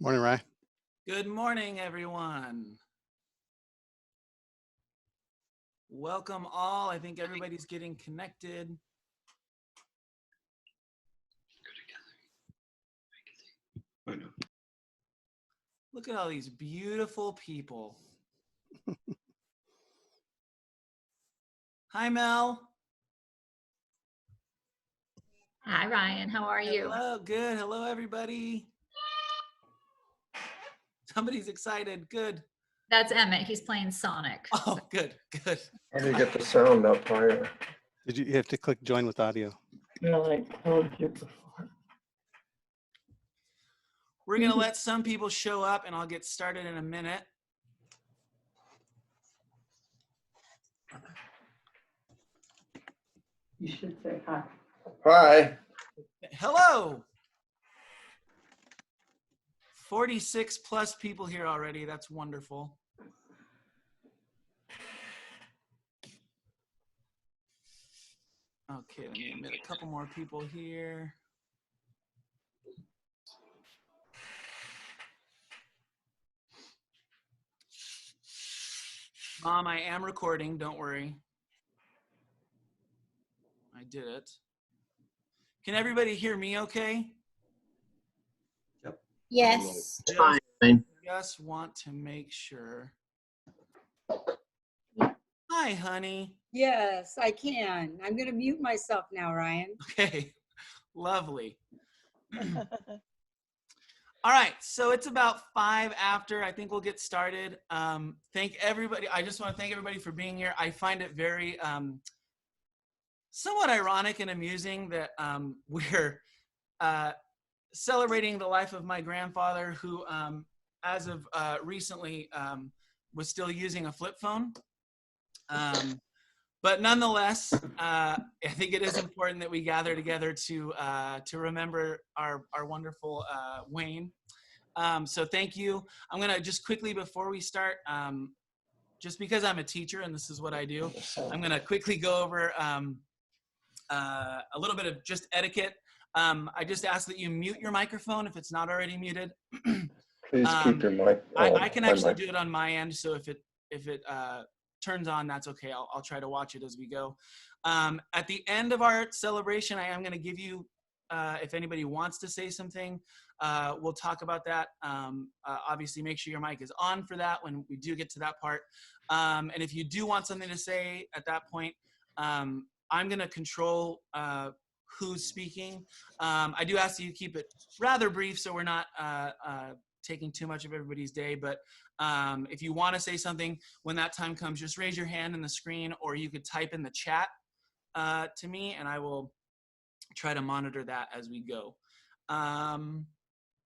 Morning, Rye. Good morning, everyone. Welcome all. I think everybody's getting connected. Look at all these beautiful people. Hi, Mel. Hi, Ryan. How are you? Hello, good. Hello, everybody. Somebody's excited. Good. That's Emmett. He's playing Sonic. Oh, good, good. How do you get the sound up higher? You have to click join with audio. Yeah, I told you before. We're going to let some people show up, and I'll get started in a minute. You should say hi. Hi. Hello. 46 plus people here already. That's wonderful. Okay, let me admit a couple more people here. Mom, I am recording. Don't worry. I did it. Can everybody hear me okay? Yes. Just want to make sure. Hi, honey. Yes, I can. I'm going to mute myself now, Ryan. Okay, lovely. All right, so it's about 5 after. I think we'll get started. Thank everybody. I just want to thank everybody for being here. I find it very somewhat ironic and amusing that we're celebrating the life of my grandfather, who, as of recently, was still using a flip phone. But nonetheless, I think it is important that we gather together to remember our wonderful Wayne. So thank you. I'm going to just quickly, before we start, just because I'm a teacher and this is what I do, I'm going to quickly go over a little bit of just etiquette. I just ask that you mute your microphone if it's not already muted. Please keep your mic. I can actually do it on my end, so if it turns on, that's okay. I'll try to watch it as we go. At the end of our celebration, I am going to give you, if anybody wants to say something, we'll talk about that. Obviously, make sure your mic is on for that when we do get to that part. And if you do want something to say at that point, I'm going to control who's speaking. I do ask that you keep it rather brief so we're not taking too much of everybody's day, but if you want to say something when that time comes, just raise your hand in the screen, or you could type in the chat to me, and I will try to monitor that as we go.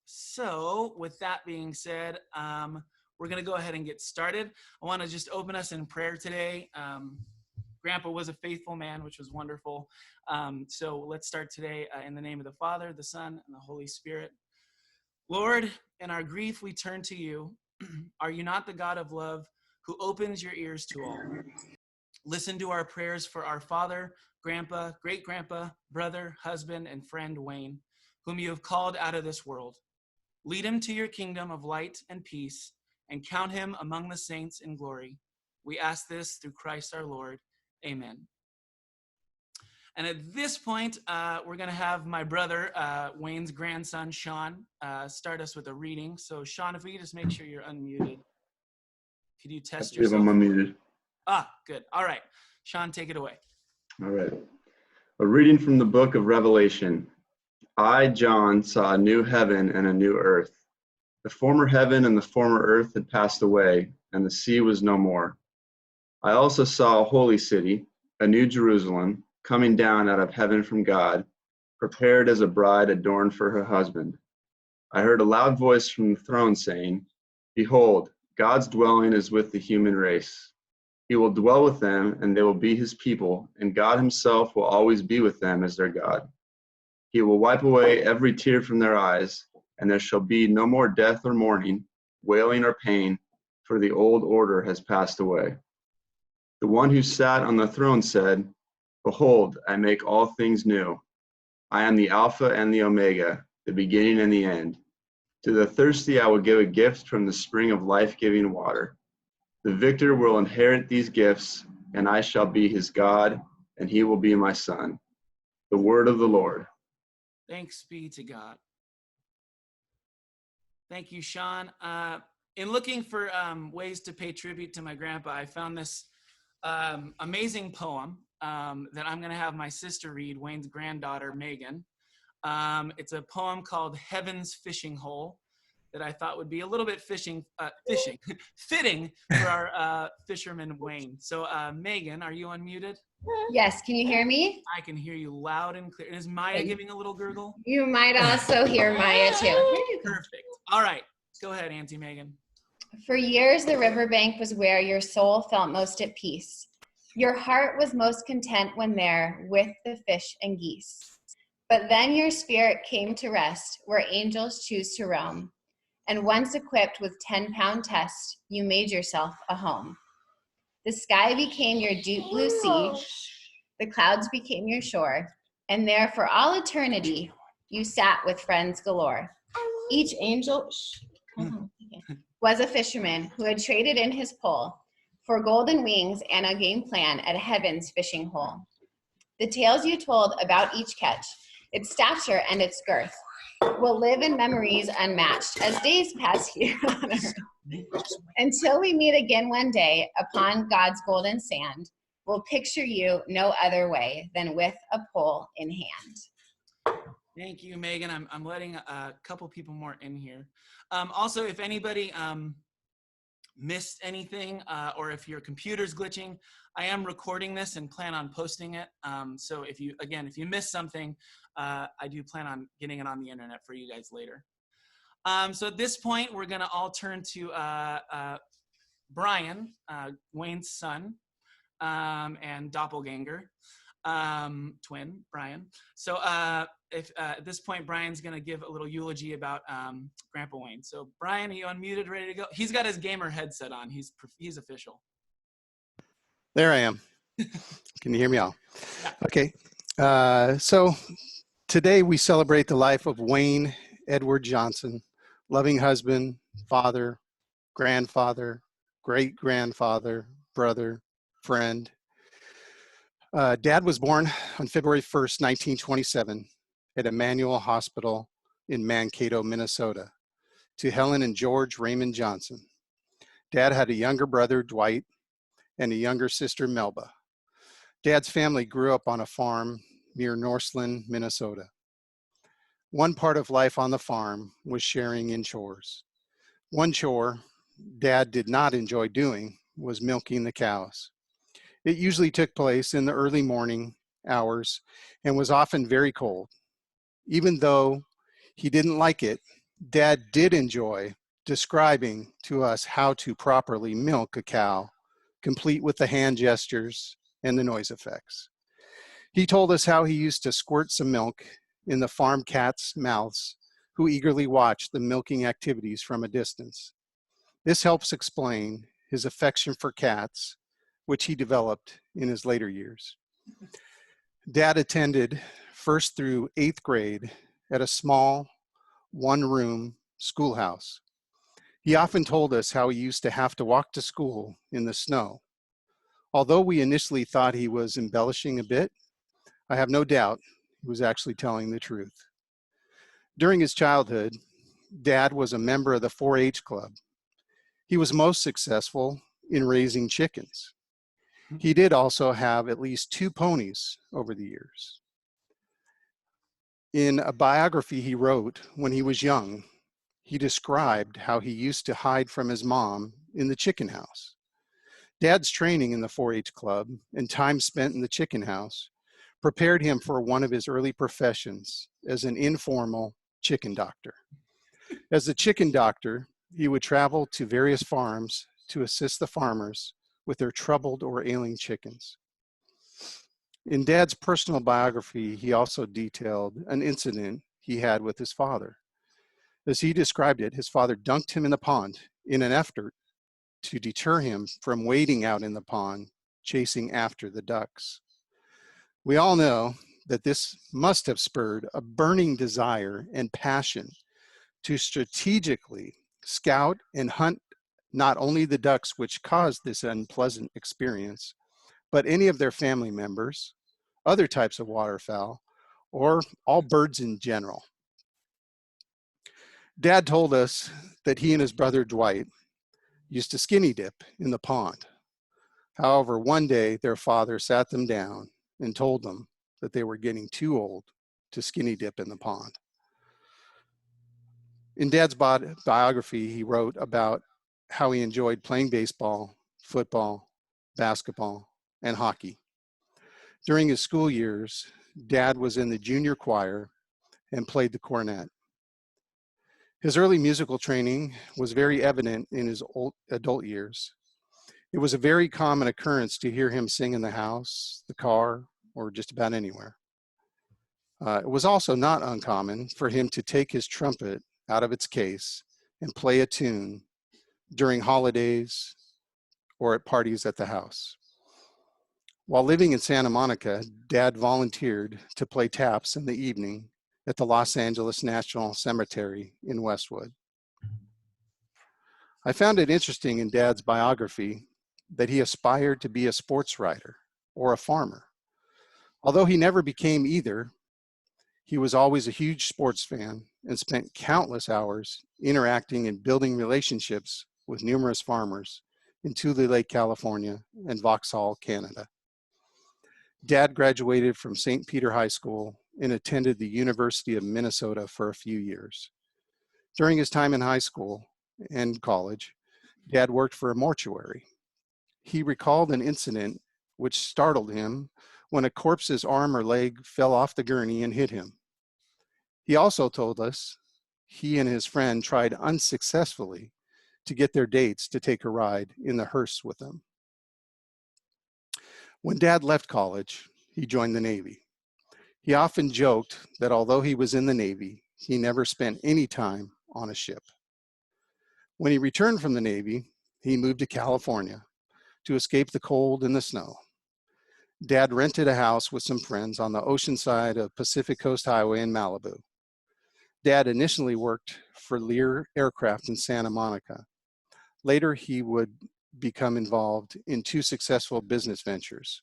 So with that being said, we're going to go ahead and get started. I want to just open us in prayer today. Grandpa was a faithful man, which was wonderful. So let's start today in the name of the Father, the Son, and the Holy Spirit. Lord, in our grief, we turn to you. Are you not the God of love who opens your ears to all? Listen to our prayers for our father, grandpa, great-grandpa, brother, husband, and friend Wayne, whom you have called out of this world. Lead him to your kingdom of light and peace, and count him among the saints in glory. We ask this through Christ our Lord. Amen. And at this point, we're going to have my brother, Wayne's grandson, Sean, start us with a reading. So, Sean, if we could just make sure you're unmuted. Could you test yourself? I'm unmuted. Ah, good. All right. Sean, take it away. All right. A reading from the book of Revelation. I, John, saw a new heaven and a new earth. The former heaven and the former earth had passed away, and the sea was no more. I also saw a holy city, a new Jerusalem, coming down out of heaven from God, prepared as a bride adorned for her husband. I heard a loud voice from the throne saying, "Behold, God's dwelling is with the human race. He will dwell with them, and they will be his people, and God himself will always be with them as their God. He will wipe away every tear from their eyes, and there shall be no more death or mourning, wailing or pain, for the old order has passed away." The one who sat on the throne said, "Behold, I make all things new. I am the Alpha and the Omega, the beginning and the end. To the thirsty I will give a gift from the spring of life-giving water. The victor will inherit these gifts, and I shall be his God, and he will be my son. The word of the Lord. Thanks be to God. Thank you, Sean. In looking for ways to pay tribute to my grandpa, I found this amazing poem that I'm going to have my sister read, Wayne's granddaughter, Megan. It's a poem called Heaven's Fishing Hole that I thought would be a little bit fitting for our fisherman, Wayne. So Megan, are you unmuted? Yes, can you hear me? I can hear you loud and clear. Is Maya giving a little gurgle? You might also hear Maya too. Perfect. All right. Go ahead, Auntie Megan. For years, the riverbank was where your soul felt most at peace. Your heart was most content when there with the fish and geese. But then your spirit came to rest where angels choose to roam. And once equipped with 10-pound test, you made yourself a home. The sky became your deep blue sea. The clouds became your shore. And there for all eternity, you sat with friends galore. Each angel was a fisherman who had traded in his pole for golden wings and a game plan at heaven's fishing hole. The tales you told about each catch, its stature and its girth, will live in memories unmatched as days pass here on earth. Until we meet again one day upon God's golden sand, we'll picture you no other way than with a pole in hand. Thank you, Megan. I'm letting a couple people more in here. Also, if anybody missed anything or if your computer's glitching, I am recording this and plan on posting it. So if you missed something, I do plan on getting it on the internet for you guys later. So at this point, we're gonna all turn to Brian, Wayne's son, and doppelganger, twin, Brian. So if at this point, Brian's gonna give a little eulogy about Grandpa Wayne. So Brian, are you unmuted, ready to go? He's got his gamer headset on. He's official. There I am. Can you hear me all? Okay. So today we celebrate the life of Wayne Edward Johnson, loving husband, father, grandfather, great-grandfather, brother, friend. Dad was born on February 1st, 1927 at Emmanuel Hospital in Mankato, Minnesota, to Helen and George Raymond Johnson. Dad had a younger brother, Dwight, and a younger sister, Melba. Dad's family grew up on a farm near Northland, Minnesota. One part of life on the farm was sharing in chores. One chore Dad did not enjoy doing was milking the cows. It usually took place in the early morning hours and was often very cold. Even though he didn't like it, Dad did enjoy describing to us how to properly milk a cow, complete with the hand gestures and the noise effects. He told us how he used to squirt some milk in the farm cats' mouths, who eagerly watched the milking activities from a distance. This helps explain his affection for cats, which he developed in his later years. Dad attended 1st through 8th grade at a small, one-room schoolhouse. He often told us how he used to have to walk to school in the snow. Although we initially thought he was embellishing a bit, I have no doubt he was actually telling the truth. During his childhood, Dad was a member of the 4-H club. He was most successful in raising chickens. He did also have at least 2 ponies over the years. In a biography he wrote when he was young, he described how he used to hide from his mom in the chicken house. Dad's training in the 4-H club and time spent in the chicken house prepared him for one of his early professions as an informal chicken doctor. As a chicken doctor, he would travel to various farms to assist the farmers with their troubled or ailing chickens. In Dad's personal biography, he also detailed an incident he had with his father. As he described it, his father dunked him in the pond in an effort to deter him from wading out in the pond, chasing after the ducks. We all know that this must have spurred a burning desire and passion to strategically scout and hunt not only the ducks which caused this unpleasant experience, but any of their family members, other types of waterfowl, or all birds in general. Dad told us that he and his brother Dwight used to skinny dip in the pond. However, one day their father sat them down and told them that they were getting too old to skinny dip in the pond. In Dad's biography, he wrote about how he enjoyed playing baseball, football, basketball, and hockey. During his school years, Dad was in the junior choir and played the cornet. His early musical training was very evident in his adult years. It was a very common occurrence to hear him sing in the house, the car, or just about anywhere. It was also not uncommon for him to take his trumpet out of its case and play a tune during holidays or at parties at the house. While living in Santa Monica, Dad volunteered to play taps in the evening at the Los Angeles National Cemetery in Westwood. I found it interesting in Dad's biography that he aspired to be a sports writer or a farmer. Although he never became either, he was always a huge sports fan and spent countless hours interacting and building relationships with numerous farmers in Tule Lake, California, and Vauxhall, Canada. Dad graduated from St. Peter High School and attended the University of Minnesota for a few years. During his time in high school and college, Dad worked for a mortuary. He recalled an incident which startled him when a corpse's arm or leg fell off the gurney and hit him. He also told us he and his friend tried unsuccessfully to get their dates to take a ride in the hearse with them. When Dad left college, he joined the Navy. He often joked that although he was in the Navy, he never spent any time on a ship. When he returned from the Navy, he moved to California to escape the cold and the snow. Dad rented a house with some friends on the ocean side of Pacific Coast Highway in Malibu. Dad initially worked for Lear Aircraft in Santa Monica. Later, he would become involved in two successful business ventures: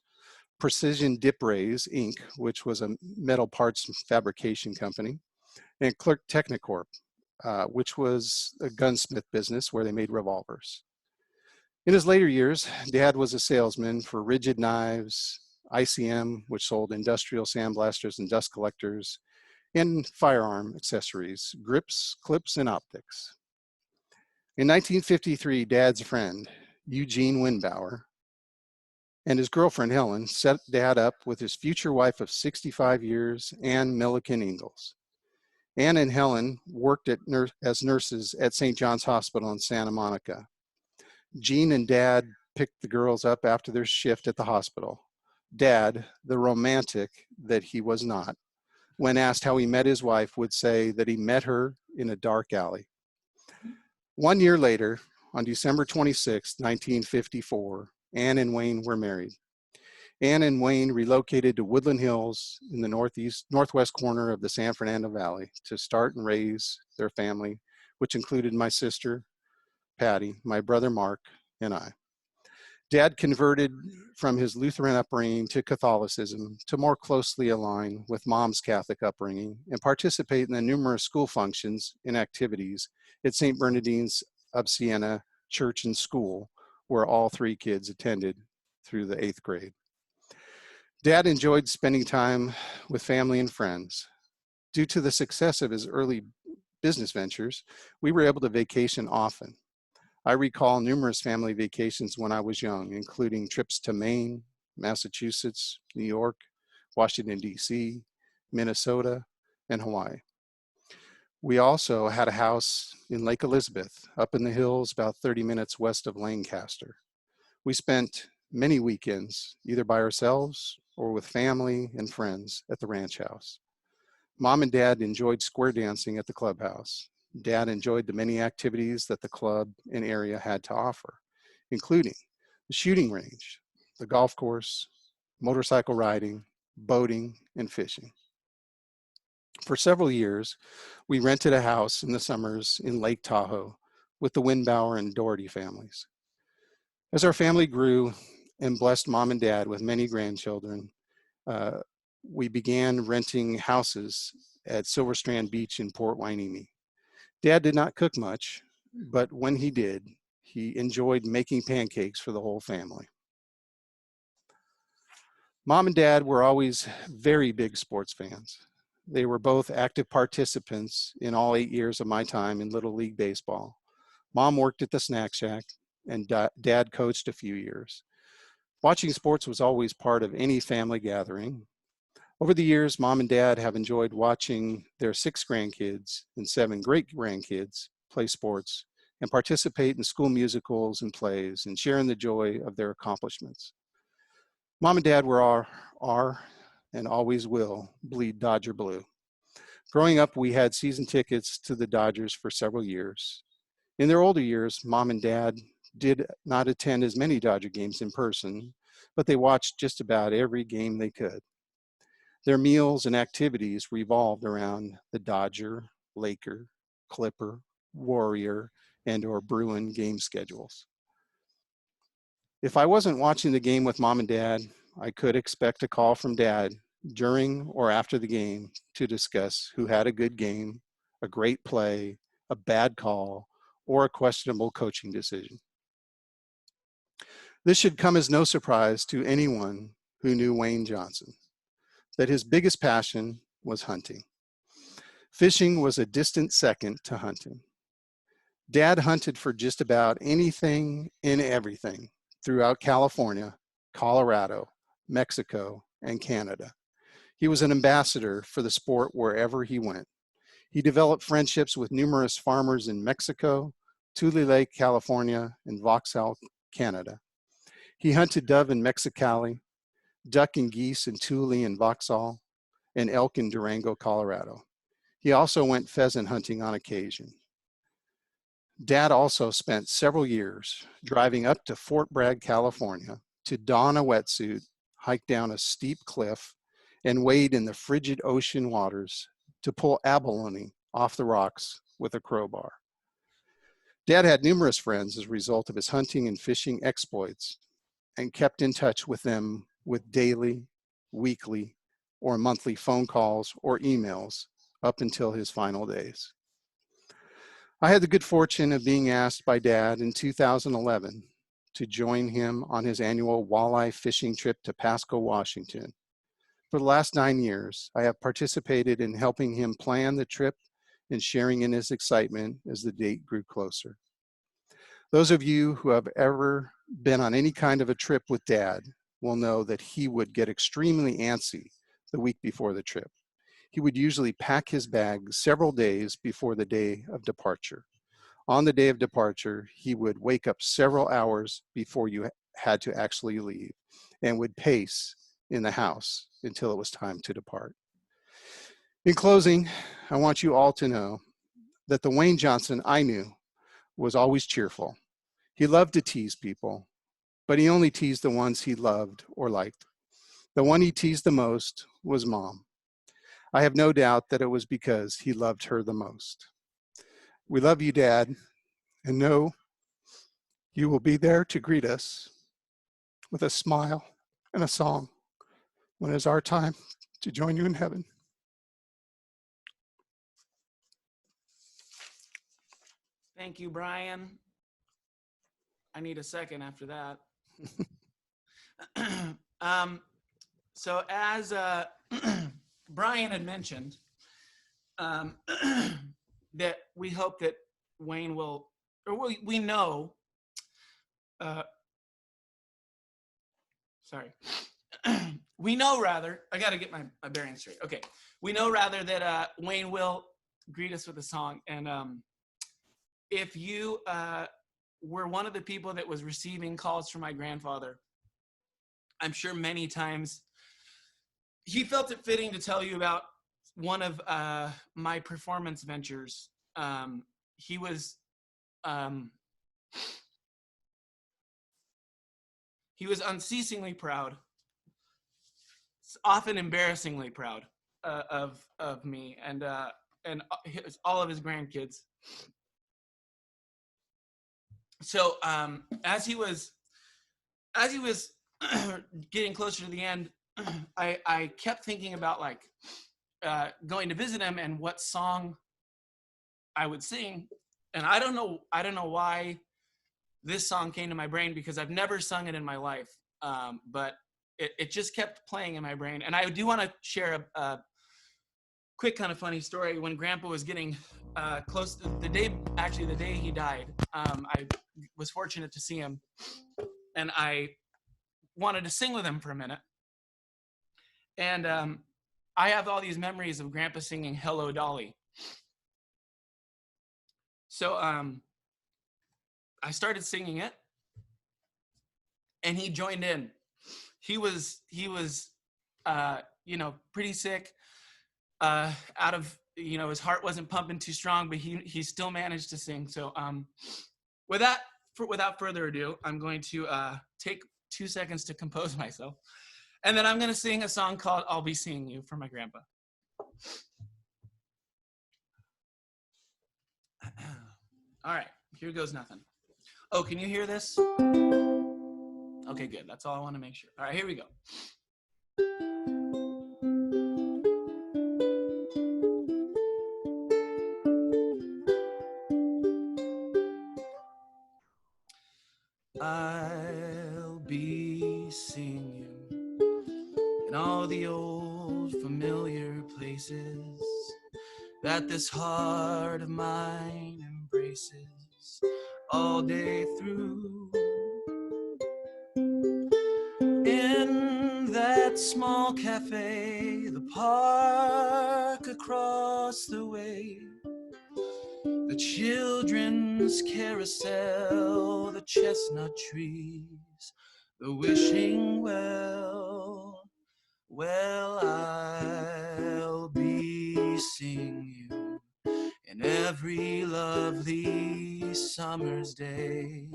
Precision Dip Rays, Inc., which was a metal parts fabrication company, and Clerk Technicorp, which was a gunsmith business where they made revolvers. In his later years, Dad was a salesman for Rigid Knives, ICM, which sold industrial sandblasters and dust collectors, and firearm accessories, grips, clips, and optics. In 1953, Dad's friend, Eugene Winbauer, and his girlfriend, Helen, set Dad up with his future wife of 65 years, Ann Milliken Ingalls. Ann and Helen worked as nurses at St. John's Hospital in Santa Monica. Gene and Dad picked the girls up after their shift at the hospital. Dad, the romantic that he was not, when asked how he met his wife, would say that he met her in a dark alley. 1 year later, on December 26, 1954, Ann and Wayne were married. Ann and Wayne relocated to Woodland Hills in the northwest corner of the San Fernando Valley to start and raise their family, which included my sister, Patty, my brother Mark, and I. Dad converted from his Lutheran upbringing to Catholicism to more closely align with Mom's Catholic upbringing and participate in the numerous school functions and activities at St. Bernardine's of Siena Church and School, where all three kids attended through the 8th grade. Dad enjoyed spending time with family and friends. Due to the success of his early business ventures, we were able to vacation often. I recall numerous family vacations when I was young, including trips to Maine, Massachusetts, New York, Washington, D.C., Minnesota, and Hawaii. We also had a house in Lake Elizabeth, up in the hills about 30 minutes west of Lancaster. We spent many weekends, either by ourselves or with family and friends at the ranch house. Mom and Dad enjoyed square dancing at the clubhouse. Dad enjoyed the many activities that the club and area had to offer, including the shooting range, the golf course, motorcycle riding, boating, and fishing. For several years, we rented a house in the summers in Lake Tahoe with the Windbauer and Doherty families. As our family grew and blessed mom and dad with many grandchildren, uh, we began renting houses at Silver Strand Beach in Port Hueneme. Dad did not cook much, but when he did, he enjoyed making pancakes for the whole family. Mom and Dad were always very big sports fans. They were both active participants in all 8 years of my time in Little League Baseball. Mom worked at the Snack Shack, and Dad coached a few years. Watching sports was always part of any family gathering. Over the years, Mom and Dad have enjoyed watching their 6 grandkids and 7 great-grandkids play sports and participate in school musicals and plays and sharing the joy of their accomplishments. Mom and Dad are and always will bleed Dodger blue. Growing up, we had season tickets to the Dodgers for several years. In their older years, Mom and Dad did not attend as many Dodger games in person, but they watched just about every game they could. Their meals and activities revolved around the Dodger, Laker, Clipper, Warrior, and/or Bruin game schedules. If I wasn't watching the game with Mom and Dad, I could expect a call from Dad during or after the game to discuss who had a good game, a great play, a bad call, or a questionable coaching decision. This should come as no surprise to anyone who knew Wayne Johnson, that his biggest passion was hunting. Fishing was a distant second to hunting. Dad hunted for just about anything and everything throughout California, Colorado, Mexico, and Canada. He was an ambassador for the sport wherever he went. He developed friendships with numerous farmers in Mexico, Tule Lake, California, and Vauxhall, Canada. He hunted dove in Mexicali, duck and geese in Tule and Vauxhall, and elk in Durango, Colorado. He also went pheasant hunting on occasion. Dad also spent several years driving up to Fort Bragg, California to don a wetsuit, hike down a steep cliff, and wade in the frigid ocean waters to pull abalone off the rocks with a crowbar. Dad had numerous friends as a result of his hunting and fishing exploits and kept in touch with them with daily, weekly, or monthly phone calls or emails up until his final days. I had the good fortune of being asked by Dad in 2011 to join him on his annual walleye fishing trip to Pasco, Washington. For the last 9 years, I have participated in helping him plan the trip and sharing in his excitement as the date grew closer. Those of you who have ever been on any kind of a trip with Dad will know that he would get extremely antsy the week before the trip. He would usually pack his bag several days before the day of departure. On the day of departure, he would wake up several hours before you had to actually leave and would pace in the house until it was time to depart. In closing, I want you all to know that the Wayne Johnson I knew was always cheerful. He loved to tease people, but he only teased the ones he loved or liked. The one he teased the most was Mom. I have no doubt that it was because he loved her the most. We love you, Dad, and know you will be there to greet us with a smile and a song when it is our time to join you in heaven. Thank you, Brian. I need a second after that. So as Brian had mentioned, that we hope that Wayne will, or we know, we know rather, I got to get my bearings straight. Okay. We know rather that Wayne will greet us with a song. And if you were one of the people that was receiving calls from my grandfather, I'm sure many times he felt it fitting to tell you about one of my performance ventures. He was unceasingly proud, often embarrassingly proud, of me and all of his grandkids. So as he was getting closer to the end, I kept thinking about like going to visit him and what song I would sing, and I don't know why this song came to my brain, because I've never sung it in my life, but it just kept playing in my brain. And I do want to share a quick kind of funny story. When Grandpa was getting close, the day he died, I was fortunate to see him, and I wanted to sing with him for a minute. And I have all these memories of Grandpa singing "Hello, Dolly." So I started singing it, and he joined in. He was pretty sick, out of, his heart wasn't pumping too strong, but he still managed to sing. So without further ado, I'm going to take 2 seconds to compose myself, and then I'm going to sing a song called "I'll Be Seeing You" for my grandpa. All right, here goes nothing. Oh, can you hear this? Okay, good. That's all I want to make sure. All right, here we go. I'll be seeing you in all the old familiar places that this heart of mine embraces all day through. In that small cafe, the park across the way, the children's carousel, the chestnut trees, the wishing well. Well, I'll be seeing you in every lovely summer's day,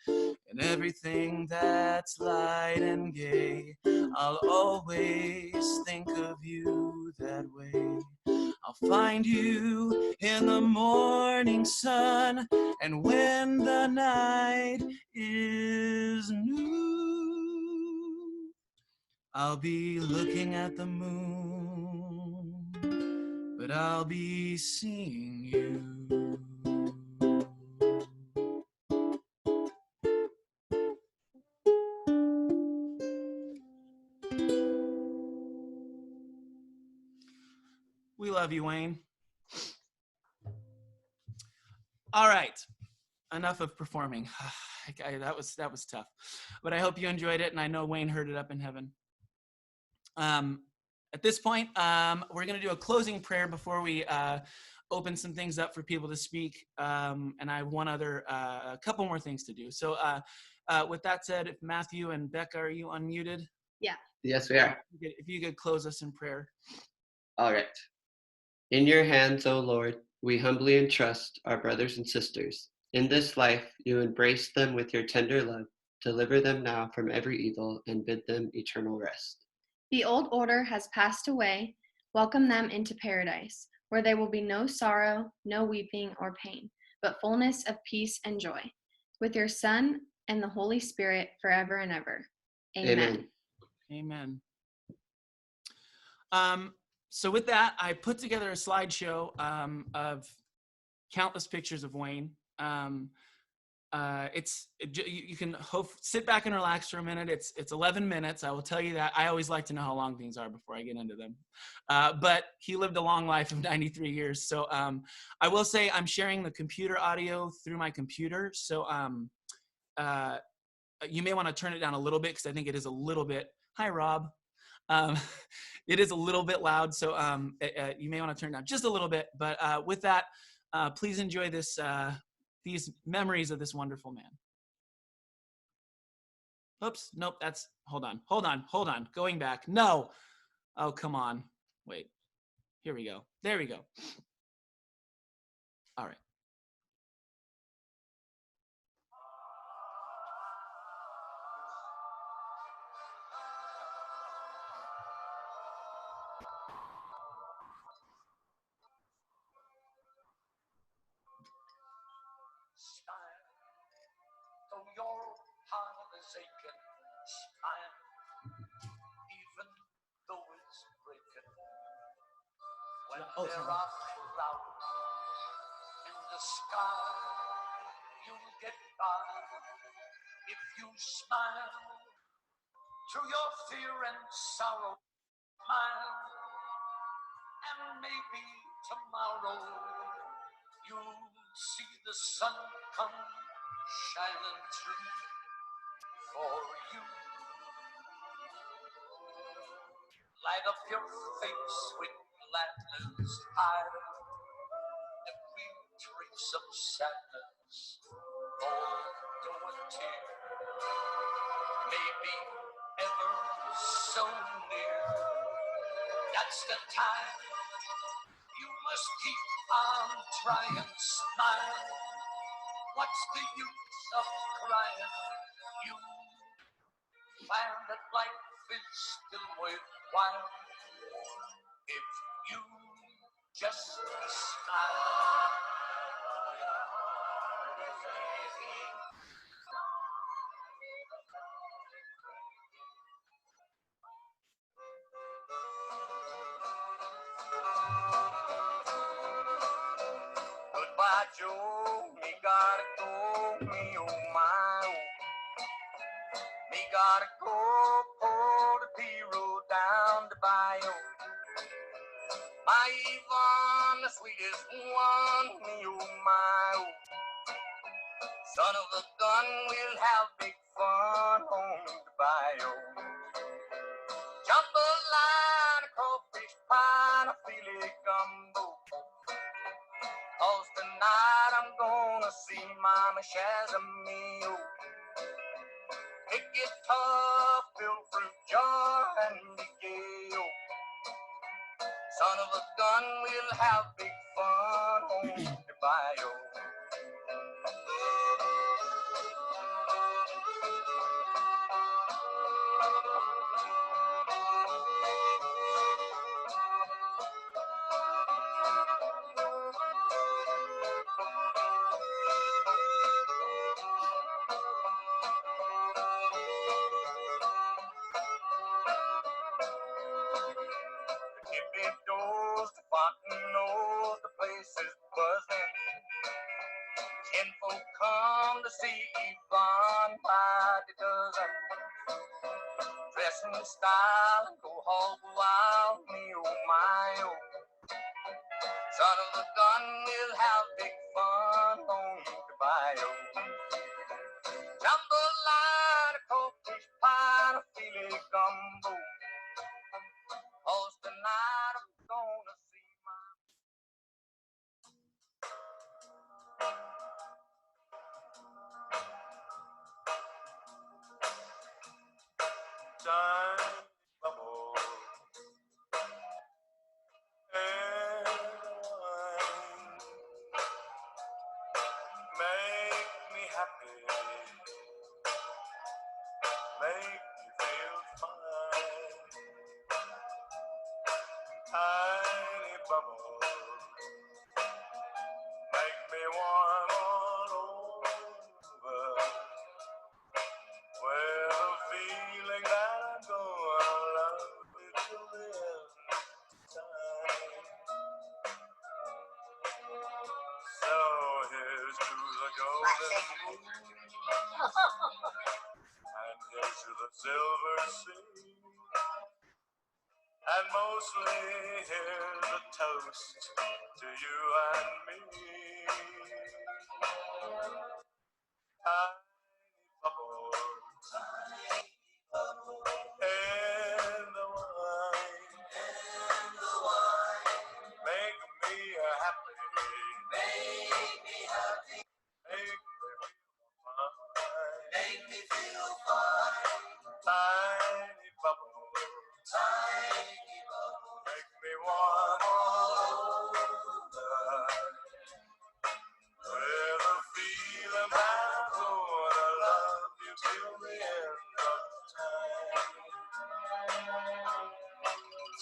and everything that's light and gay. I'll always think of you that way. I'll find you in the morning sun, and when the night is new, I'll be looking at the moon, but I'll be seeing you. We love you, Wayne. All right, enough of performing. That was tough, but I hope you enjoyed it, and I know Wayne heard it up in heaven. At this point, we're going to do a closing prayer before we open some things up for people to speak, and I have a couple more things to do. So with that said, if Matthew and Becca, are you unmuted? Yeah. Yes, we are. If you could close us in prayer. All right. In your hands, O Lord, we humbly entrust our brothers and sisters. In this life, you embrace them with your tender love, deliver them now from every evil, and bid them eternal rest. The old order has passed away. Welcome them into paradise, where there will be no sorrow, no weeping or pain, but fullness of peace and joy, with your Son and the Holy Spirit forever and ever. Amen. Amen. So with that, I put together a slideshow of countless pictures of Wayne. You can sit back and relax for a minute. It's 11 minutes. I will tell you that. I always like to know how long things are before I get into them. But he lived a long life of 93 years. So I will say I'm sharing the computer audio through my computer. So you may want to turn it down a little bit, because I think it is a little bit. Hi, Rob. It is a little bit loud, so you may want to turn it down just a little bit. But with that, please enjoy these memories of this wonderful man. Oops, nope, hold on. Going back, no. Oh, come on. Wait, here we go. There we go. All right. forsaken, smile, even though it's breaking. When there are clouds in the sky, you'll get by if you smile through your fear and sorrow. Smile, and maybe tomorrow you'll see the sun come shining through for you. Light up your face with gladness, hide every trace of sadness, although a tear may be ever so near. That's the time you must keep on trying, smile. What's the use of crying? You find that life is still worthwhile if you just smile. Goodbye, Joe, me gotta go, me oh my oh. Me gotta go, pull the P-road down the bayou. My Yvonne, the sweetest one, me oh my oh. Son of a gun, we'll have big fun on the bayou. Jambalaya, crawfish pie, a filet gumbo. 'Cause tonight I'm gonna see Mama Shazamio. Big guitar, filled fruit jar, and Miguel. Son of a gun, we'll have big fun on the bayou. It doors, the fountain knows the place is buzzing. Kinfolk come to see Yvonne by the dozen. Dress in style and go hog wild, me oh my oh. Son of a gun, we'll have big fun on the bayou. Jambalaya, crawfish pie, a filet gumbo. 'Cause tonight I'm gonna see my time bubble and wine. Make me happy, make me feel fine. Tiny bubble, make me warm all over. With a feeling that I'm gonna love you till the end of time. So here's to the golden moon, and here's to the silver sea. And mostly here's a toast to you and me. Tiny bubbles in the wine, make me happy, make me feel fine, tiny bubbles, make me warm all over. With a feeling that I'm gonna love you till the end of time.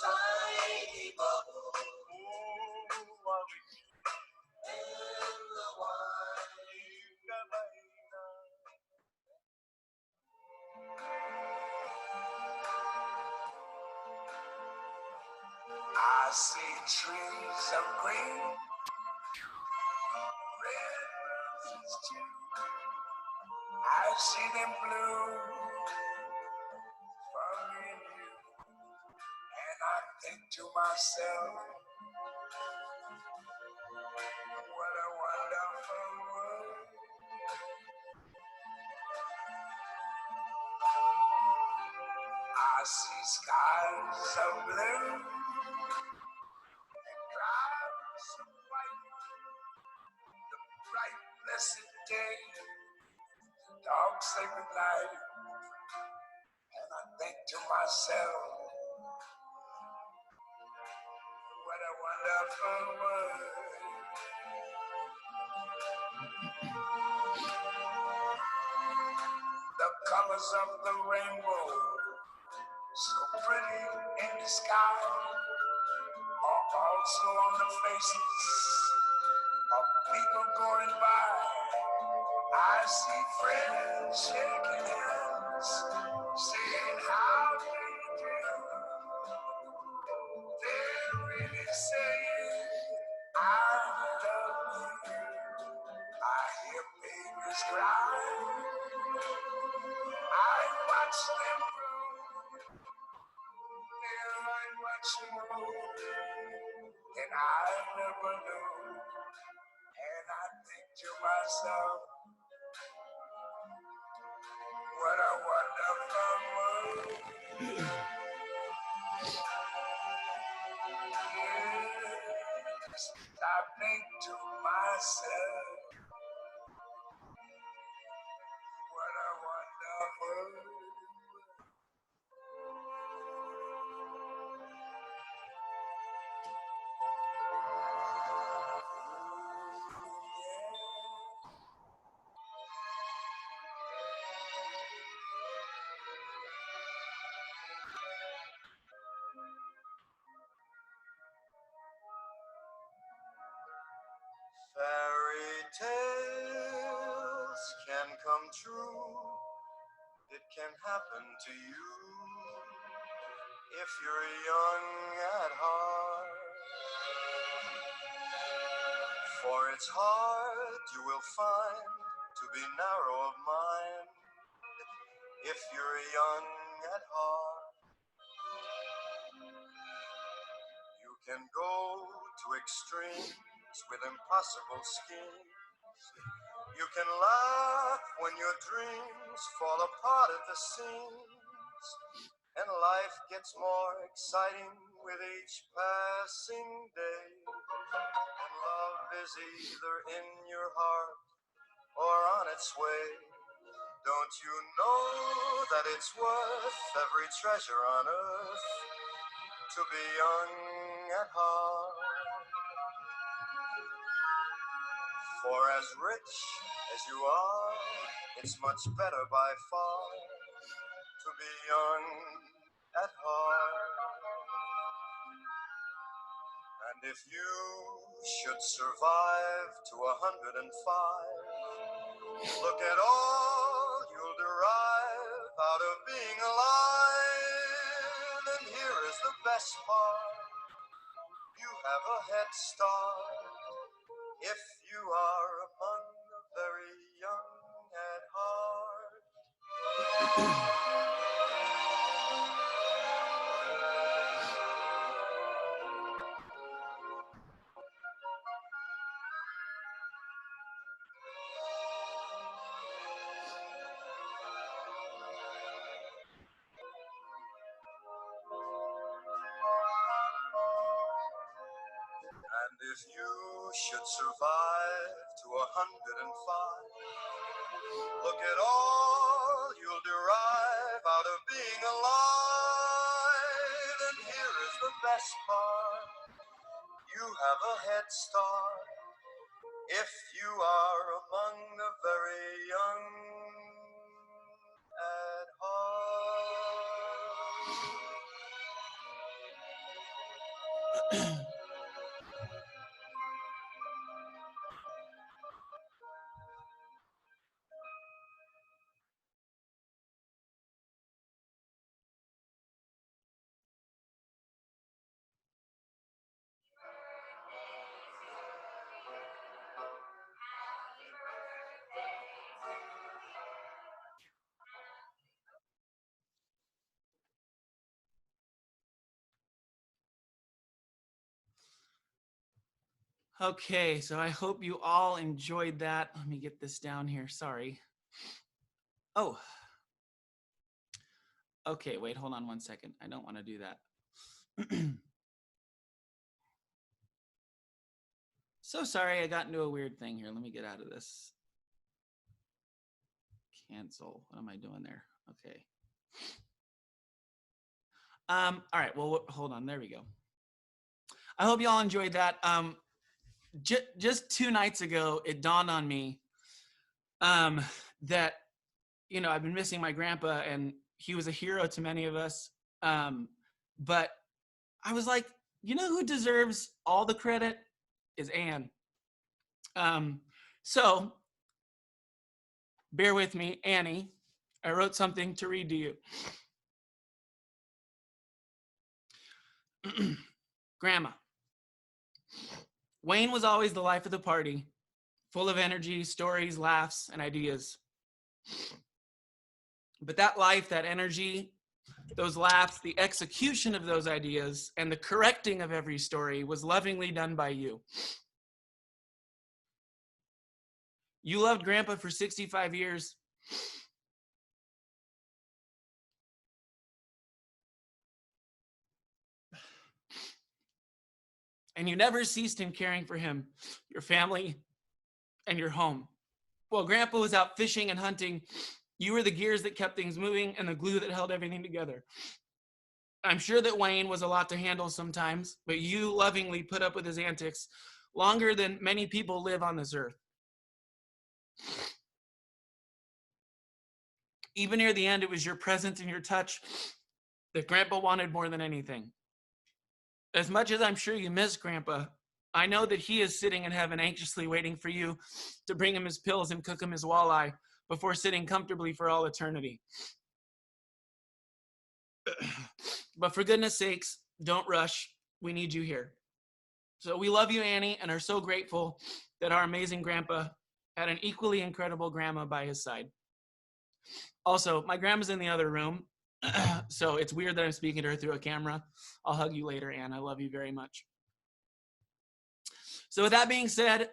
Tiny bubble, ooh, while we in the wine. I see trees of green, red roses too. I see them bloom for me and you. And I think to myself, what a wonderful world. I see skies of blue and clouds of white, the bright blessed day, the dark sacred night. And I think to myself, what a wonderful world. The colors of the rainbow, so pretty in the sky, are also on the faces of people going by. I see friends shaking hands, saying how do you do. They're really saying, I love you. I hear babies cry. I watch them grow. There I watch them grow. And I never knew. And I think to myself, what a wonderful world. Yes, I think to myself, what a wonderful world. Fairy tales can come true. It can happen to you if you're young at heart. For it's hard, you will find, to be narrow of mind if you're young at heart. You can go to extremes with impossible schemes. You can laugh when your dreams fall apart at the seams, and life gets more exciting with each passing day. And love is either in your heart or on its way. Don't you know that it's worth every treasure on earth to be young at heart? For as rich as you are, it's much better by far to be young at heart. And if you should survive to 105, look at all you'll derive out of being alive. And here is the best part, you have a head start if you are among the very young at heart. And if you should survive to 105, look at all you'll derive out of being alive. And here is the best part, you have a head start if you are among the very young at heart. Okay, so I hope you all enjoyed that. Let me get this down here. Sorry. Oh. Okay, wait, hold on one second. I don't want to do that. So sorry, I got into a weird thing here. Let me get out of this. Cancel. What am I doing there? Okay. All right, well, hold on. There we go. I hope you all enjoyed that. Just 2 nights ago, it dawned on me that, you know, I've been missing my grandpa, and he was a hero to many of us. But I was like, you know who deserves all the credit is Anne. So bear with me, Annie. I wrote something to read to you. Grandma. Wayne was always the life of the party, full of energy, stories, laughs, and ideas. But that life, that energy, those laughs, the execution of those ideas, and the correcting of every story was lovingly done by you. You loved Grandpa for 65 years. And you never ceased in caring for him, your family, and your home. While Grandpa was out fishing and hunting, you were the gears that kept things moving and the glue that held everything together. I'm sure that Wayne was a lot to handle sometimes, but you lovingly put up with his antics longer than many people live on this earth. Even near the end, it was your presence and your touch that Grandpa wanted more than anything. As much as I'm sure you miss Grandpa, I know that he is sitting in heaven anxiously waiting for you to bring him his pills and cook him his walleye before sitting comfortably for all eternity. But for goodness sakes, don't rush. We need you here. So we love you, Annie, and are so grateful that our amazing Grandpa had an equally incredible grandma by his side. Also, my grandma's in the other room, so it's weird that I'm speaking to her through a camera. I'll hug you later, Anne. I love you very much. So with that being said,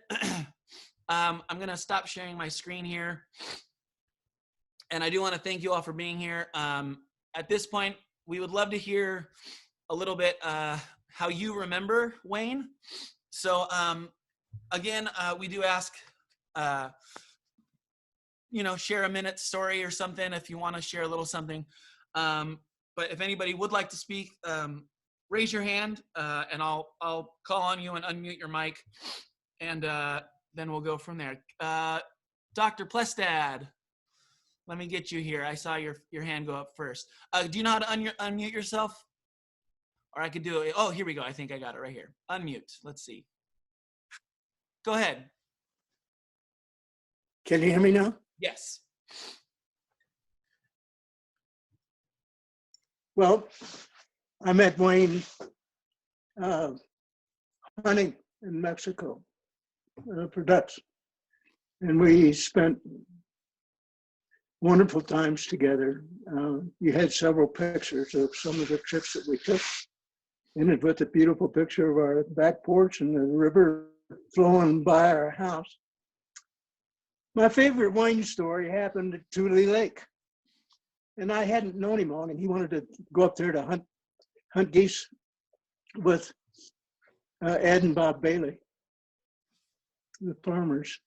I'm going to stop sharing my screen here. And I do want to thank you all for being here. At this point, we would love to hear a little bit how you remember Wayne. So again, we do ask, you know, share a minute story or something if you want to share a little something. But if anybody would like to speak, raise your hand and I'll call on you and unmute your mic, and then we'll go from there. Dr. Plestad, let me get you here. I saw your hand go up first. Do you know how to unmute yourself? Or I could do it. Oh, here we go. I think I got it right here. Unmute. Let's see. Go ahead. Can you hear me now? Yes. Well, I met Wayne hunting in Mexico for ducks. And we spent wonderful times together. You had several pictures of some of the trips that we took. Ended with a beautiful picture of our back porch and the river flowing by our house. My favorite Wayne story happened at Tule Lake. And I hadn't known him long, and he wanted to go up there to hunt geese with Ed and Bob Bailey, the farmers.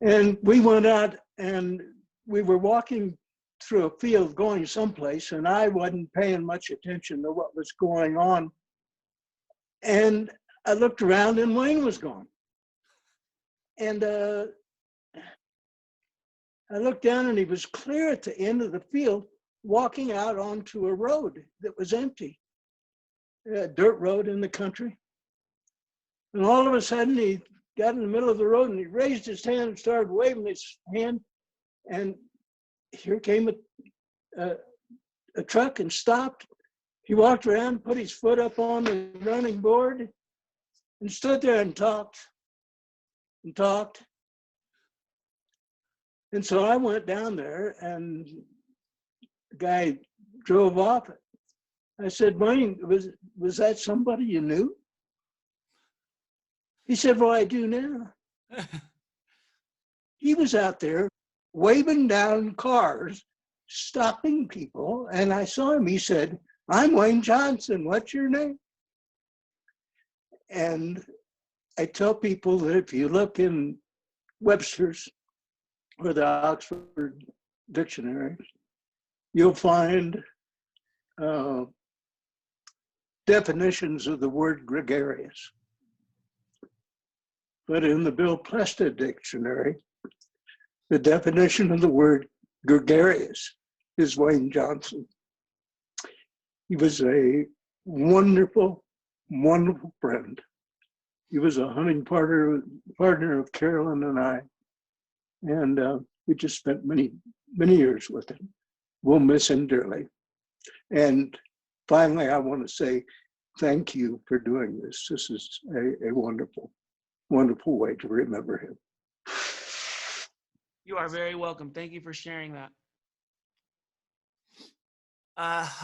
And we went out and we were walking through a field going someplace, and I wasn't paying much attention to what was going on. And I looked around and Wayne was gone. And I looked down and he was clear at the end of the field, walking out onto a road that was empty, a dirt road in the country. And all of a sudden he got in the middle of the road and he raised his hand and started waving his hand. And here came a truck and stopped. He walked around, put his foot up on the running board and stood there and talked and talked. And so I went down there and the guy drove off. I said, Wayne, was that somebody you knew? He said, well, I do now. He was out there waving down cars, stopping people, and I saw him. He said, I'm Wayne Johnson. What's your name? And I tell people that if you look in Webster's or the Oxford Dictionary, you'll find definitions of the word gregarious. But in the Bill Plesta Dictionary, the definition of the word gregarious is Wayne Johnson. He was a wonderful, wonderful friend. He was a hunting partner of Carolyn and I. And we just spent many, many years with him. We'll miss him dearly. And finally, I want to say thank you for doing this. This is a wonderful, wonderful way to remember him. You are very welcome. Thank you for sharing that.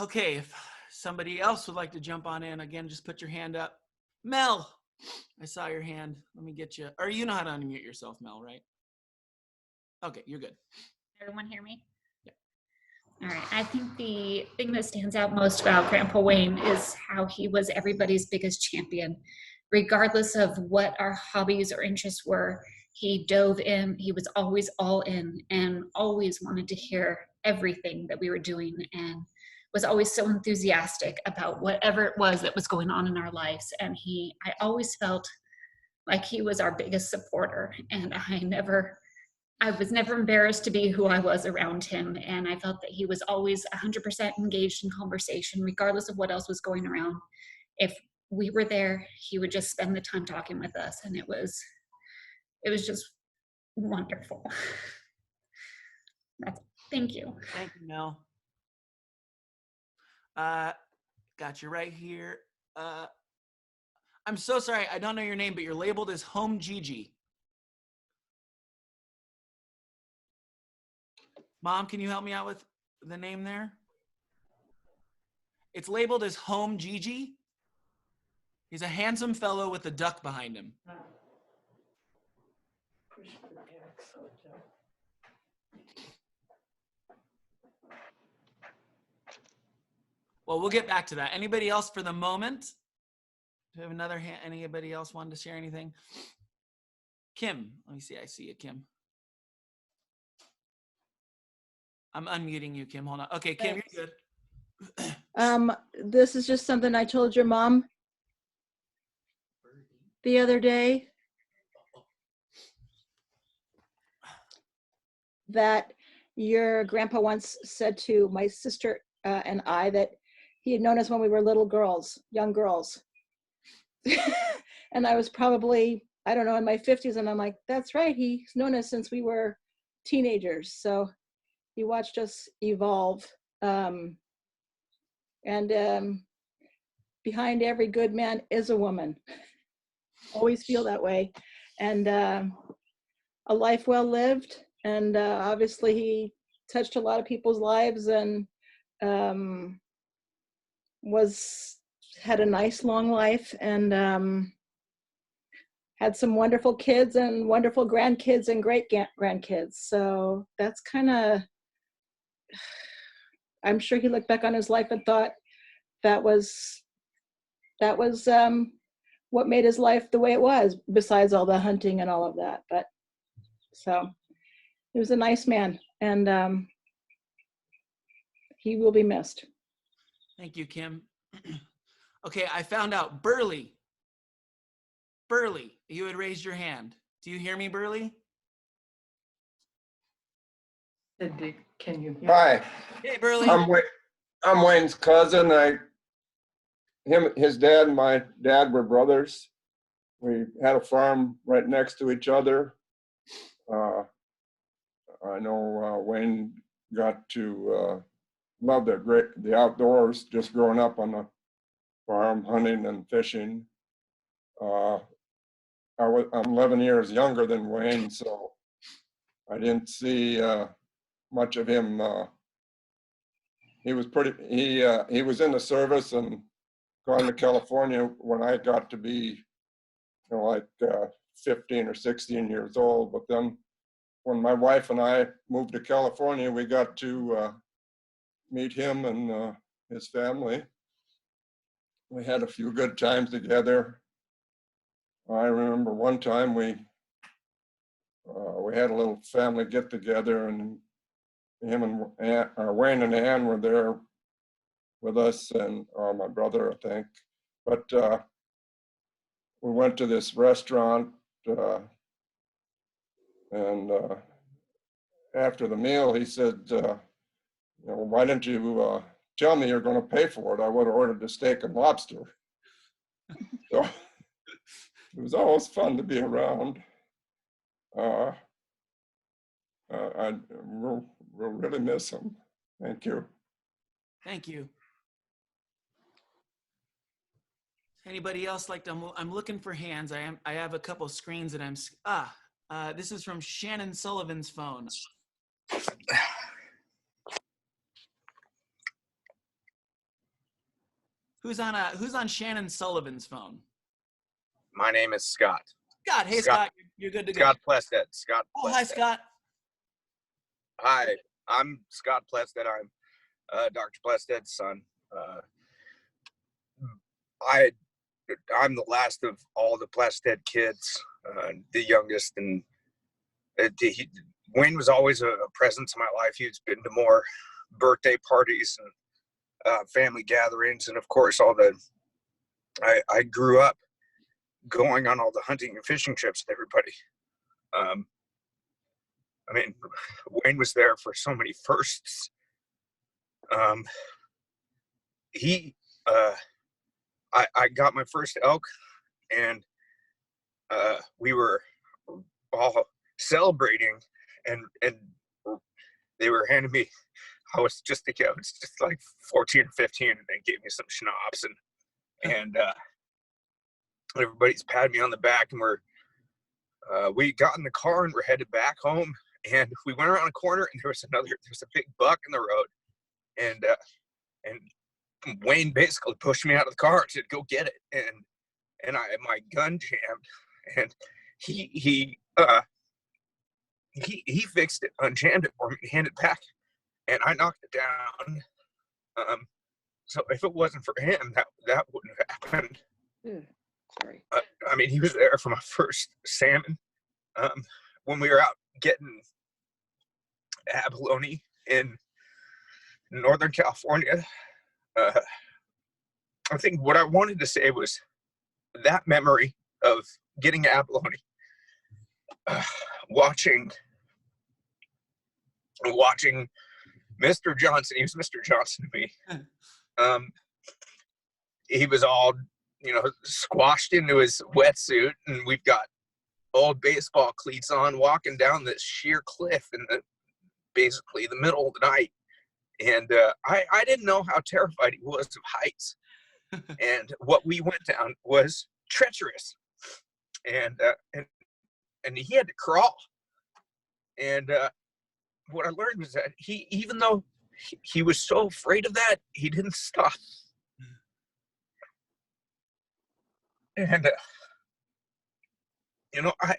Okay, if somebody else would like to jump on in, again, just put your hand up. Mel, I saw your hand. Let me get you. Or you know how to unmute yourself, Mel, right? Okay, you're good. Everyone hear me? Yeah. All right. I think the thing that stands out most about Grandpa Wayne is how he was everybody's biggest champion. Regardless of what our hobbies or interests were, he dove in. He was always all in and always wanted to hear everything that we were doing and was always so enthusiastic about whatever it was that was going on in our lives. And I always felt like he was our biggest supporter, and I was never embarrassed to be who I was around him. And I felt that he was always 100% engaged in conversation, regardless of what else was going around. If we were there, he would just spend the time talking with us. And it was just wonderful. Thank you. Thank you, Mel. Got you right here. I'm so sorry. I don't know your name, but you're labeled as Home Gigi. Mom, can you help me out with the name there? It's labeled as Home Gigi. He's a handsome fellow with a duck behind him. Well, we'll get back to that. Anybody else for the moment? Do we have another hand? Anybody else wanted to share anything? Kim, let me see. I see you, Kim. I'm unmuting you, Kim. Hold on. Okay, Kim, you're good. This is just something I told your mom the other day, that your grandpa once said to my sister and I that he had known us when we were little girls, young girls. And I was probably, I don't know, in my 50s, and I'm like, that's right, he's known us since we were teenagers. So he watched us evolve. And behind every good man is a woman. Always feel that way. And a life well lived. And obviously he touched a lot of people's lives, and had a nice long life, and had some wonderful kids and wonderful grandkids and great grandkids. So that's kind of, I'm sure he looked back on his life and thought that was what made his life the way it was, besides all the hunting and all of that. But so he was a nice man, and he will be missed. Thank you, Kim. Okay, I found out. Burley, you had raised your hand. Do you hear me, Burley? Can you hear? Hi. Hey, Burley. I'm Wayne's cousin. His dad and my dad were brothers. We had a farm right next to each other. I know Wayne got to love the outdoors, just growing up on the farm, hunting and fishing. I'm 11 years younger than Wayne, so I didn't see much of him. He was in the service and gone to California when I got to be like 15 or 16 years old. But then when my wife and I moved to California, we got to meet him and his family. We had a few good times together. I remember one time we had a little family get together, and him and Wayne and Ann were there with us, and my brother, I think. But we went to this restaurant, and after the meal, he said, why didn't you tell me you're going to pay for it? I would have ordered the steak and lobster. So it was always fun to be around. We'll really miss him. Thank you. Thank you. Anybody else like to? I'm looking for hands. I have a couple screens that this is from Shannon Sullivan's phone. Who's on Shannon Sullivan's phone? My name is Scott. Scott, hey Scott, you're good to go. Scott Plested. Scott. Oh, hi Scott. Hi, I'm Scott Plested. I'm Dr. Plested's son. I'm the last of all the Plested kids, the youngest, and Wayne was always a presence in my life. He's been to more birthday parties and family gatherings, and of course I grew up going on all the hunting and fishing trips with everybody. I mean, Wayne was there for so many firsts. I got my first elk, and we were all celebrating, and they were handing me. I was just like 14 or 15, and they gave me some schnapps, and everybody's patting me on the back, and we got in the car and we're headed back home, and we went around a corner, and there was a big buck in the road, and Wayne basically pushed me out of the car and said, "Go get it," and my gun jammed, and he fixed it, unjammed it for me, handed it back, and I knocked it down. So if it wasn't for him, that wouldn't have happened. Sorry. I mean, he was there for my first salmon. When we were out getting abalone in Northern California, I think what I wanted to say was that memory of getting abalone, watching Mr. Johnson. He was Mr. Johnson to me. He was all, squashed into his wetsuit, and we've got old baseball cleats on, walking down this sheer cliff in basically the middle of the night. And I didn't know how terrified he was of heights. And what we went down was treacherous. And he had to crawl. And what I learned was that even though he was so afraid of that, he didn't stop. And I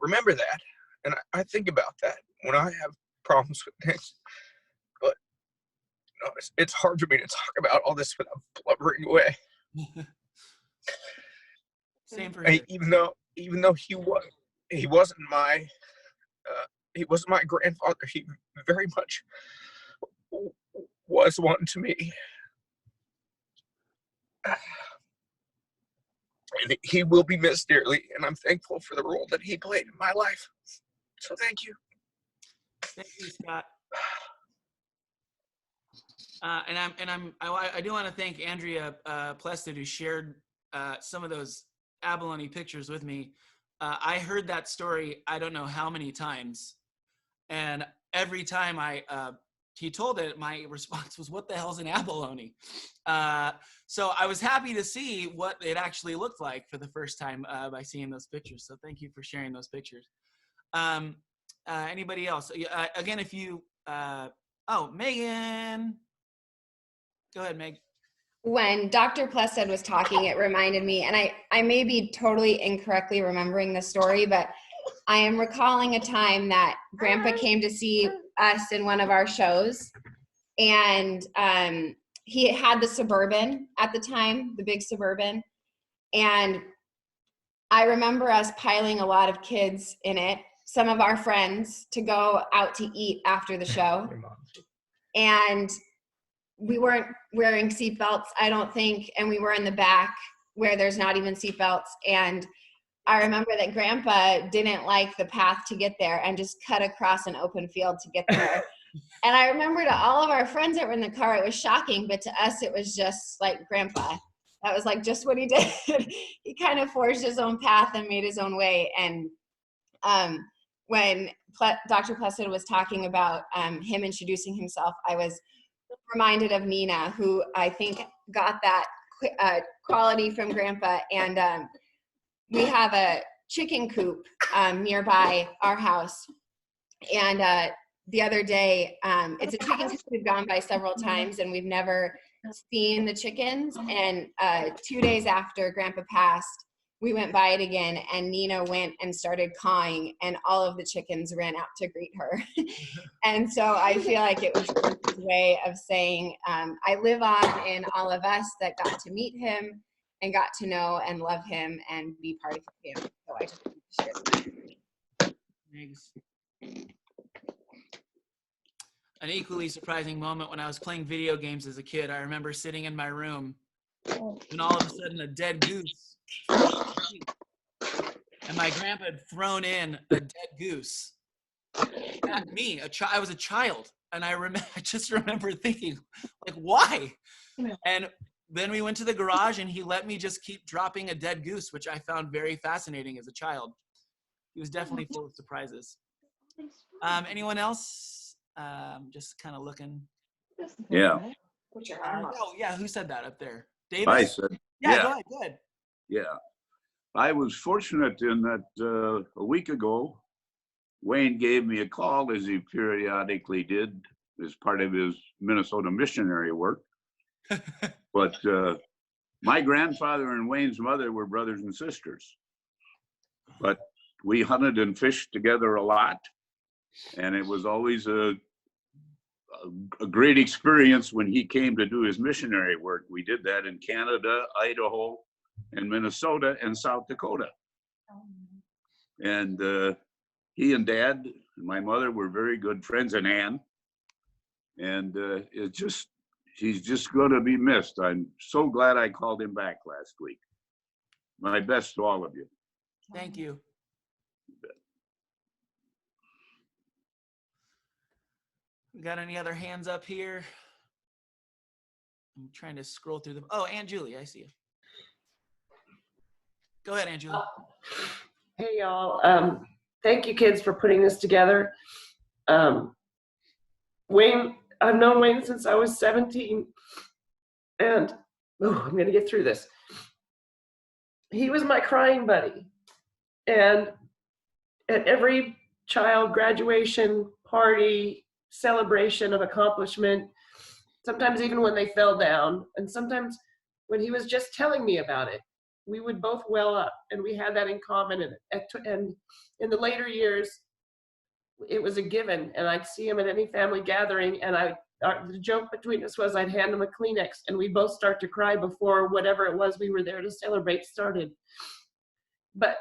remember that, and I think about that when I have problems with things. But it's hard for me to talk about all this without blubbering away. Same for you. Even though he wasn't my grandfather, he very much was one to me. And he will be missed dearly, and I'm thankful for the role that he played in my life. So thank you. Thank you, Scott. I do want to thank Andrea Plested, who shared some of those abalone pictures with me. I heard that story I don't know how many times, and every time he told it, my response was, "What the hell's an abalone?" So I was happy to see what it actually looked like for the first time by seeing those pictures. So thank you for sharing those pictures. Anybody else? Again, if you, Megan, go ahead, Meg. when Dr. Plested was talking, it reminded me, and I may be totally incorrectly remembering the story, but I am recalling a time that Grandpa came to see us in one of our shows, and he had the Suburban at the time, the big Suburban, and I remember us piling a lot of kids in it, some of our friends, to go out to eat after the show. And we weren't wearing seatbelts, I don't think, and we were in the back where there's not even seatbelts. And I remember that Grandpa didn't like the path to get there and just cut across an open field to get there. And I remember to all of our friends that were in the car, it was shocking, but to us, it was just like Grandpa. That was like just what he did. He kind of forged his own path and made his own way. And when Dr. Plested was talking about him introducing himself, I was reminded of Nina, who I think got that quality from Grandpa. And we have a chicken coop nearby our house. And the other day, it's a chicken coop we've gone by several times and we've never seen the chickens. And 2 days after Grandpa passed, we went by it again, and Nina went and started cawing, and all of the chickens ran out to greet her. And so I feel like it was his way of saying, I live on in all of us that got to meet him and got to know and love him and be part of him. So I just wanted to share that. Thanks. An equally surprising moment when I was playing video games as a kid. I remember sitting in my room and all of a sudden a dead goose. And my grandpa had thrown in a dead goose at me. I was a child, and I just remember thinking, like, why? And then we went to the garage, and he let me just keep dropping a dead goose, which I found very fascinating as a child. He was definitely full of surprises. Anyone else? Just kind of looking. Yeah. Oh, yeah. Who said that up there? Davis? I said. Yeah. Go ahead. Go ahead. Yeah. I was fortunate in that a week ago, Wayne gave me a call, as he periodically did as part of his Minnesota missionary work. But my grandfather and Wayne's mother were brothers and sisters. But we hunted and fished together a lot. And it was always a great experience when he came to do his missionary work. We did that in Canada, Idaho, and Minnesota and South Dakota. And he and Dad and my mother were very good friends, and Ann. And he's just going to be missed. I'm so glad I called him back last week. My best to all of you. Thank you. We got any other hands up here? I'm trying to scroll through them. Oh, Aunt Julie, I see you. Go ahead, Aunt Julie. Hey, y'all. Thank you, kids, for putting this together. Wayne, I've known Wayne since I was 17, and I'm going to get through this. He was my crying buddy, and at every child graduation party, celebration of accomplishment, sometimes even when they fell down, and sometimes when he was just telling me about it, we would both well up, and we had that in common. And in the later years, it was a given, and I'd see him at any family gathering, and the joke between us was I'd hand him a Kleenex, and we'd both start to cry before whatever it was we were there to celebrate started. But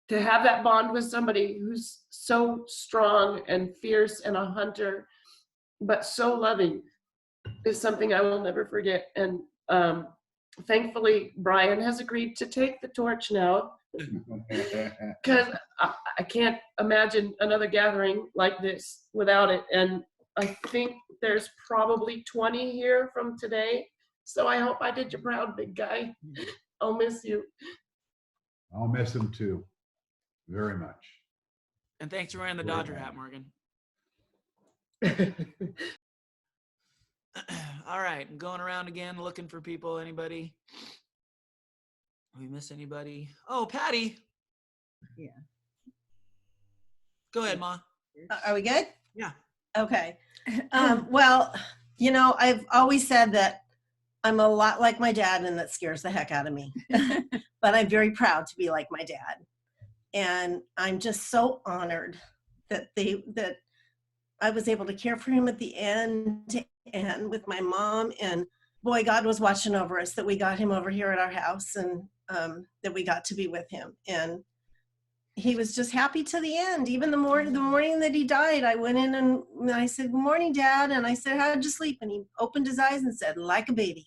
to have that bond with somebody who's so strong and fierce and a hunter, but so loving, is something I will never forget. And thankfully, Brian has agreed to take the torch now, because I can't imagine another gathering like this without it. And I think there's probably 20 here from today. So I hope I did you proud, big guy. I'll miss you. I'll miss him too, very much. And thanks for wearing the Dodger hat, Morgan. All right, I'm going around again looking for people. Anybody? Did we miss anybody? Oh, Patty. Yeah. Go ahead, Ma. Are we good? Yeah. Okay. Well, you know, I've always said that I'm a lot like my dad, and that scares the heck out of me. But I'm very proud to be like my dad. And I'm just so honored that I was able to care for him at the end and with my mom. And boy, God was watching over us that we got him over here at our house, and that we got to be with him. And he was just happy to the end. Even the morning that he died, I went in and I said, "Good morning, Dad." And I said, "How'd you sleep?" And he opened his eyes and said, "Like a baby."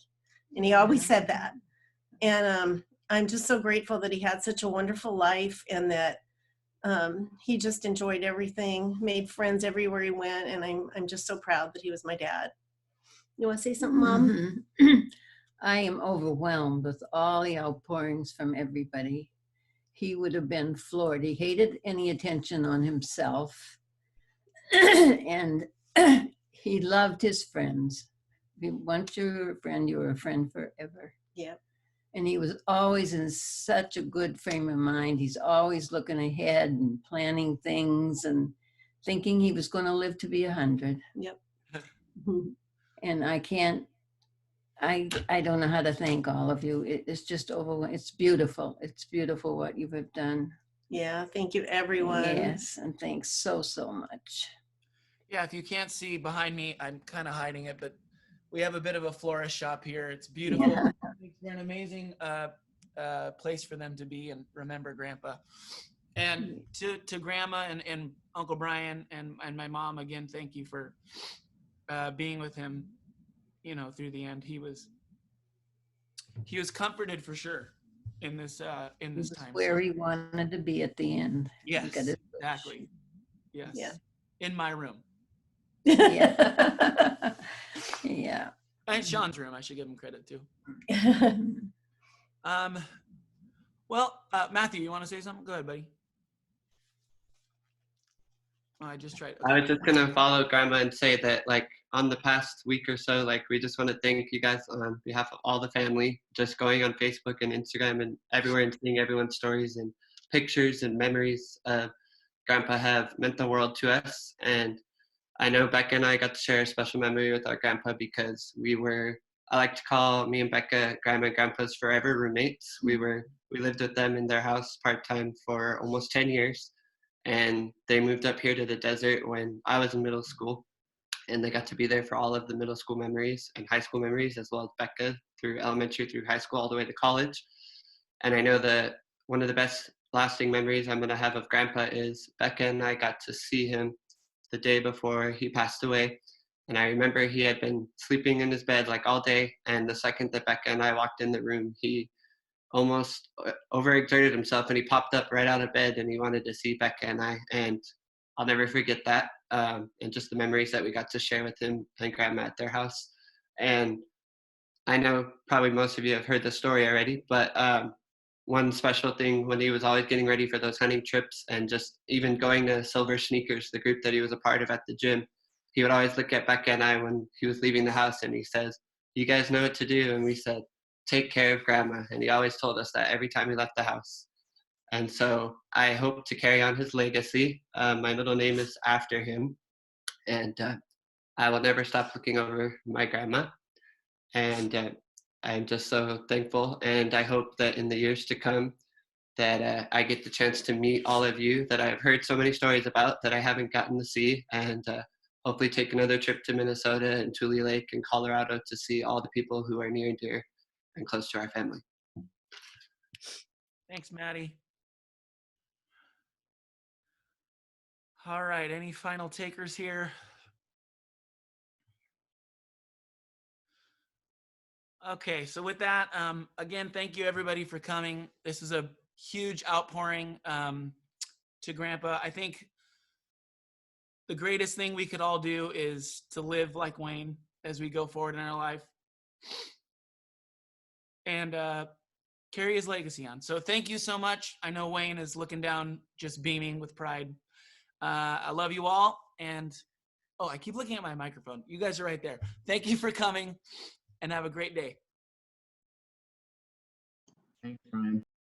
And he always said that. And I'm just so grateful that he had such a wonderful life, and that he just enjoyed everything, made friends everywhere he went. And I'm just so proud that he was my dad. You want to say something, Mom? I am overwhelmed with all the outpourings from everybody. He would have been floored. He hated any attention on himself. And he loved his friends. Once you're a friend, you're a friend forever. Yep. And he was always in such a good frame of mind. He's always looking ahead and planning things and thinking he was going to live to be 100. Yep. And I don't know how to thank all of you. It's just overwhelming. It's beautiful. It's beautiful what you have done. Yeah, thank you, everyone. Yes, and thanks so much. Yeah, if you can't see behind me, I'm kind of hiding it, but we have a bit of a florist shop here. It's beautiful. Yeah. We're an amazing place for them to be and remember Grandpa. And to Grandma and Uncle Brian and my mom, again, thank you for being with him, through the end. He was comforted for sure in this time. Where he wanted to be at the end. Yes, exactly. Yes. Yeah. In my room. Yeah. Yeah. And Sean's room, I should give him credit too. Well, Matthew, you want to say something? Go ahead, buddy. Oh, I just tried. I was just gonna follow Grandma and say that, like, on the past week or so, like, we just want to thank you guys on behalf of all the family, just going on Facebook and Instagram and everywhere and seeing everyone's stories and pictures and memories of Grandpa have meant the world to us. And I know Becca and I got to share a special memory with our grandpa because I like to call me and Becca Grandma and Grandpa's forever roommates. We lived with them in their house part-time for almost 10 years. And they moved up here to the desert when I was in middle school. And they got to be there for all of the middle school memories and high school memories, as well as Becca through elementary, through high school, all the way to college. And I know that one of the best lasting memories I'm going to have of Grandpa is Becca and I got to see him the day before he passed away. And I remember he had been sleeping in his bed like all day. And the second that Becca and I walked in the room, he almost overexerted himself and he popped up right out of bed and he wanted to see Becca and I. And I'll never forget that. And just the memories that we got to share with him and Grandma at their house. And I know probably most of you have heard the story already, but one special thing when he was always getting ready for those hunting trips and just even going to Silver Sneakers, the group that he was a part of at the gym, he would always look at Becca and I when he was leaving the house and he says, "You guys know what to do." And we said, "Take care of Grandma." And he always told us that every time he left the house. And so I hope to carry on his legacy. My middle name is after him. And I will never stop looking over my grandma. And I'm just so thankful. And I hope that in the years to come that I get the chance to meet all of you that I've heard so many stories about that I haven't gotten to see. And hopefully take another trip to Minnesota and Tule Lake and Colorado to see all the people who are near and dear and close to our family. Thanks, Maddie. All right, any final takers here? Okay, so with that, again, thank you everybody for coming. This is a huge outpouring to Grandpa. I think the greatest thing we could all do is to live like Wayne as we go forward in our life and carry his legacy on. So thank you so much. I know Wayne is looking down, just beaming with pride. I love you all. And, oh, I keep looking at my microphone. You guys are right there. Thank you for coming and have a great day. Thanks, Ryan.